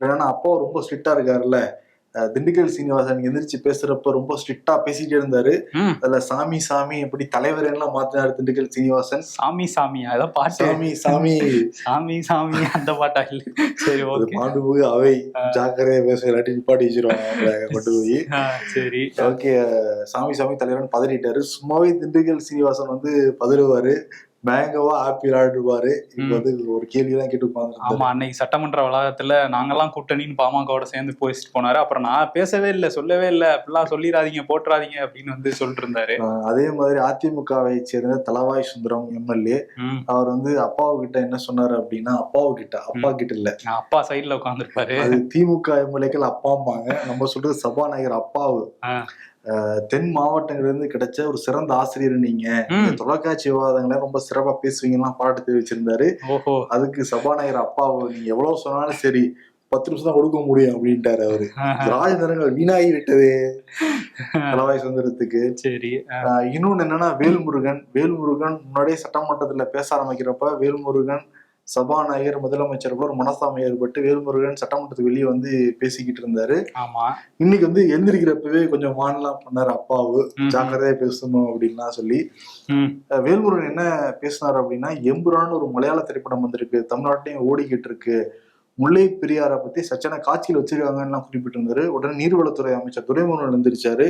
ஏன்னா அப்பா ரொம்ப ஸ்ட்ரிக்டா இருக்காருல்ல. திண்டுக்கல் சீனிவாசன் எந்திரிச்சு பேசுறப்ப ரொம்ப ஸ்ட்ரிக்டா பேசிட்டே இருந்தாரு. அதுல சாமி சாமி எப்படி தலைவரெல்லாம் மாத்தினாரு திண்டுக்கல் சீனிவாசன். சாமி சாமி அதான் பாட்டு. சாமி சாமி சாமி சாமி அந்த பாட்டா இல்ல. சரி ஓகே. பாண்டு போய் அவை ஜாக்கிரதையா பேச இல்லாட்டி நிப்பாட்டி வச்சிருவாங்க கொண்டு போய். சரி ஓகே. சாமி சாமி தலைவர்னு பதறிட்டாரு. சும்மாவே திண்டுக்கல் சீனிவாசன் வந்து பதறுவாரு, பயங்கரவா ஆப்பி விளையாடுவாரு. இப்ப வந்து ஒரு கேள்வி எல்லாம் கேட்டு உட்கார்ந்து. ஆமா, அன்னைக்கு சட்டமன்ற வளாகத்துல நாங்கெல்லாம் கூட்டணின்னு பாமகவோட சேர்ந்து பேசிட்டு போனாரு. அப்புறம் நான் பேசவே இல்லை, சொல்லவே இல்லை, அப்படிலாம் சொல்லிடாதீங்க, போட்டுறாதீங்க அப்படின்னு வந்து சொல்லிட்டு இருந்தாரு. அதே மாதிரி அதிமுகவை சேர்ந்த தளவாய் சுந்தரம் எம்எல்ஏ அவர் வந்து அப்பாவு கிட்ட என்ன சொன்னாரு அப்படின்னா, அப்பா கிட்ட இல்ல, அப்பா சைட்ல உட்காந்துருப்பாரு. அது திமுக எம்எல்ஏக்கள் அப்பாம்பாங்க, நம்ம சொல்றது சபாநாயகர் அப்பாவு. தென் மாவட்டங்கள்ல இருந்து கிடைச்ச ஒரு சிறந்த ஆசிரியர் நீங்க, தொலைக்காட்சி விவாதங்களை ரொம்ப சிறப்பா பேசுவீங்கன்னா பாராட்டு தெரிவிச்சிருந்தாரு. அதுக்கு சபாநாயகர் அப்பாவு நீங்க எவ்வளவு சொன்னாலும் சரி 10 நிமிஷம் தான் கொடுக்க முடியும் அப்படின்ட்டாரு அவரு. ராஜதந்திரங்கள் வீணாகி விட்டது தளவாய் சுந்தரத்துக்கு. சரி. இன்னொன்னு என்னன்னா, வேல்முருகன் முன்னாடியே சட்டமன்றத்துல பேச ஆரம்பிக்கிறப்ப வேல்முருகன் சபாநாயகர் முதலமைச்சர் ஒரு மனசாமை ஏற்பட்டு வேல்முருகன் சட்டமன்றத்துக்கு வெளியே வந்து பேசிக்கிட்டு இருந்தாரு. இன்னைக்கு வந்து எந்திரிக்கிறப்பவே கொஞ்சம் மானலாம் பண்ணாரு அப்பாவு, ஜாக்கிரதையா பேசணும் அப்படின்லாம் சொல்லி. வேல்முருகன் என்ன பேசினாரு அப்படின்னா, எம்புரான்னு ஒரு மலையாள திரைப்படம் வந்திருக்கு, தமிழ்நாட்டையும் ஓடிக்கிட்டு இருக்கு, முல்லை பெரியாரை பத்தி சச்சனை காட்சியில் வச்சிருக்காங்கன்னு குறிப்பிட்டு இருந்தாரு. உடனே நீர்வளத்துறை அமைச்சர் துரைமுருகன் எழுந்திருச்சாரு.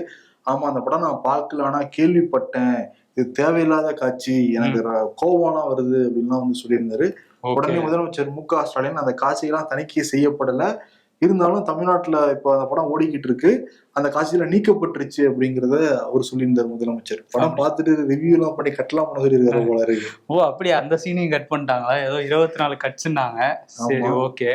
ஆமா, அந்த படம் நான் பார்க்கல, ஆனா கேள்விப்பட்டேன், இது தேவையில்லாத காட்சி, எனக்கு கோபம்லாம் வருது அப்படின்லாம் வந்து சொல்லியிருந்தாரு. உடனே முதலமைச்சர் மு.க. ஸ்டாலின் அந்த காட்சியெல்லாம் தணிக்கை செய்யப்படல, இருந்தாலும் தமிழ்நாட்டுல இப்ப அந்த படம் ஓடிக்கிட்டு இருக்கு, அந்த காட்சியில நீக்கப்பட்டுருச்சு அப்படிங்கறத அவர் சொல்லியிருந்தார் முதலமைச்சர். படம் பார்த்துட்டு ரிவ்யூ எல்லாம் பண்ணி கட்டலாம் பண்ண சொல்லியிருக்காரு போல இருக்கு. ஓ அப்படியே அந்த சீனையும் கட் பண்ணிட்டாங்களா? ஏதோ 24 கட்ஸ்னாங்க. சரி ஓகே.